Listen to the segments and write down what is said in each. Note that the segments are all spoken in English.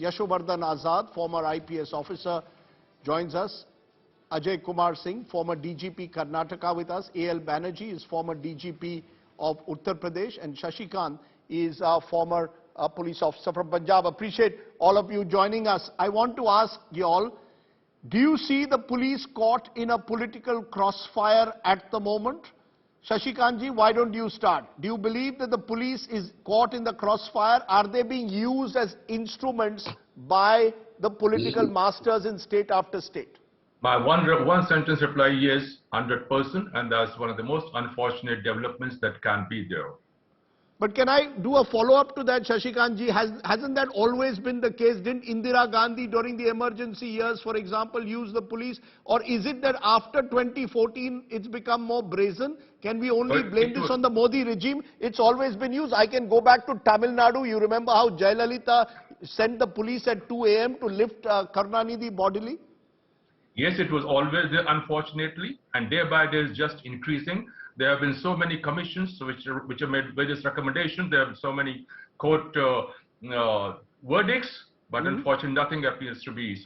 Yashovardhan Azad, former IPS officer, joins us. Ajai Kumar Singh, former DGP Karnataka with us. Al Banerjee is former DGP of Uttar Pradesh. And Shashi Kant is a former police officer from Punjab. Appreciate all of you joining us. I want to ask you all, do you see the police caught in a political crossfire at the moment? Shashi Kant ji, why don't you start? Do you believe that the police is caught in the crossfire? Are they being used as instruments by the political masters in state after state? My one sentence reply, yes, 100%, and that's one of the most unfortunate developments that can be there. But can I do a follow-up to that, Shashi Kant ji? Hasn't that always been the case? Didn't Indira Gandhi during the emergency years, for example, use the police? Or is it that after 2014 it's become more brazen? Can we only blame this on the Modi regime? It's always been used. I can go back to Tamil Nadu. You remember how Jayalalitha sent the police at 2 a.m. to lift Karunanidhi bodily? Yes, it was always there, unfortunately, and day by day is just increasing. There have been so many commissions which have made various recommendations. There have been so many court verdicts, but unfortunately nothing appears to be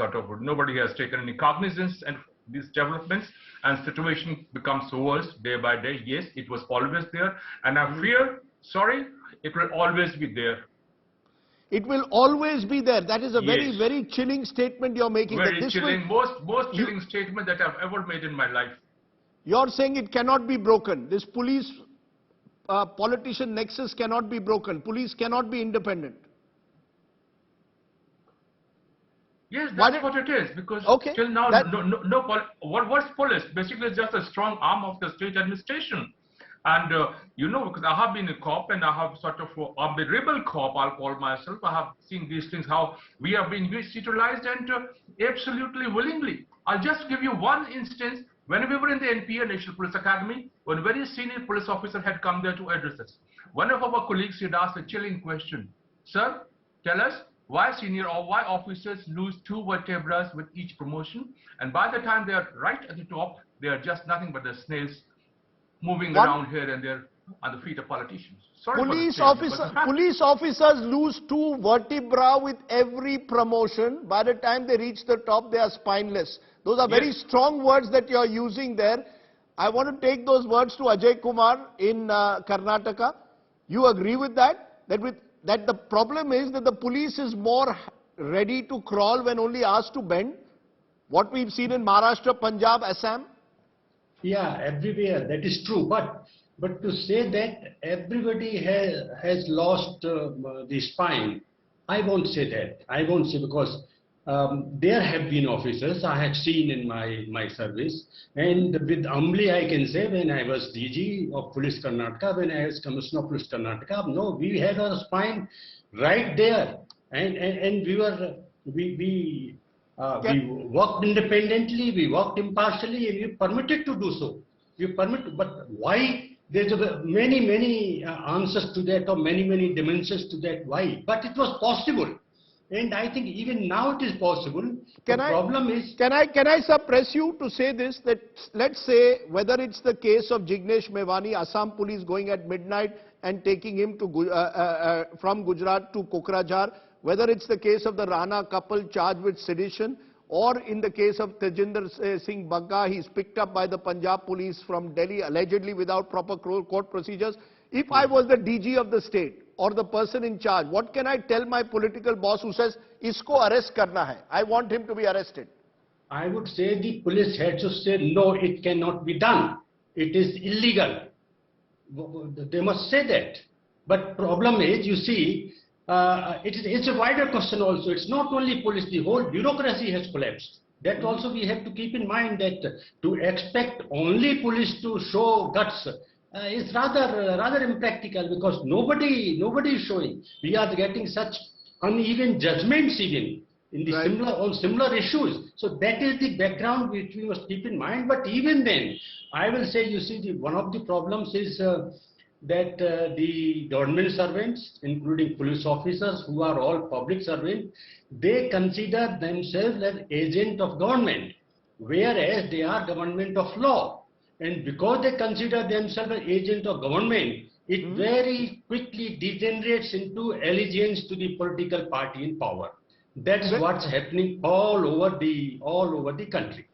nobody has taken any cognizance and these developments, and situation becomes worse day by day. Yes, it was always there, and I fear, it will always be there. It will always be there. That is a very, very chilling statement you're making. Very chilling, most chilling statement that I've ever made in my life. You're saying it cannot be broken. This police politician nexus cannot be broken. Police cannot be independent. Yes, that's what it is. Because till now, what's police? Basically, it's just a strong arm of the state administration. And you know, because I have been a cop and I have I'm a rebel cop, I'll call myself. I have seen these things, how we have been utilized and absolutely willingly. I'll just give you one instance. When we were in the NPA, National Police Academy, when a very senior police officer had come there to address us, one of our colleagues had asked a chilling question. Sir, tell us why why officers lose 2 vertebrae with each promotion, and by the time they are right at the top, they are just nothing but the snails moving around here and there on the feet of politicians. Police officers lose 2 vertebrae with every promotion. By the time they reach the top, they are spineless. Those are very strong words that you are using there. I want to take those words to Ajai Kumar in Karnataka. You agree with that? That the problem is that the police is more ready to crawl when only asked to bend? What we've seen in Maharashtra, Punjab, Assam? Yeah, everywhere, that is true. But to say that everybody has lost the spine, I won't say that. I won't say, because there have been officers I have seen in my service, and with humbly I can say, when I was DG of Police Karnataka, when I was Commissioner of Police Karnataka, no, we had our spine right there, and we worked independently, we worked impartially, and we permitted to do so. But why? There's many answers to that, or many dimensions to that. Why? But it was possible. And I think even now it is possible. Can I suppress you to say this, that let's say whether it's the case of Jignesh Mevani, Assam police going at midnight and taking him to from Gujarat to Kokrajhar, whether it's the case of the Rana couple charged with sedition, or in the case of Tejinder Singh Bagga, he's picked up by the Punjab police from Delhi allegedly without proper court procedures. If I was the DG of the state or the person in charge, what can I tell my political boss who says, isko arrest karna hai, I want him to be arrested? I would say the police had to say, no, it cannot be done. It is illegal. They must say that. But problem is, you see, it's a wider question also. It's not only police, the whole bureaucracy has collapsed. That also we have to keep in mind, that to expect only police to show guts is rather impractical, because nobody is showing. We are getting such uneven judgments even in the similar issues. So that is the background which we must keep in mind. But even then, I will say, you see, one of the problems is that the government servants, including police officers who are all public servants, they consider themselves as agent of government, whereas they are government of law. And because they consider themselves an agent of government, it very quickly degenerates into allegiance to the political party in power. That's what's happening all over the country.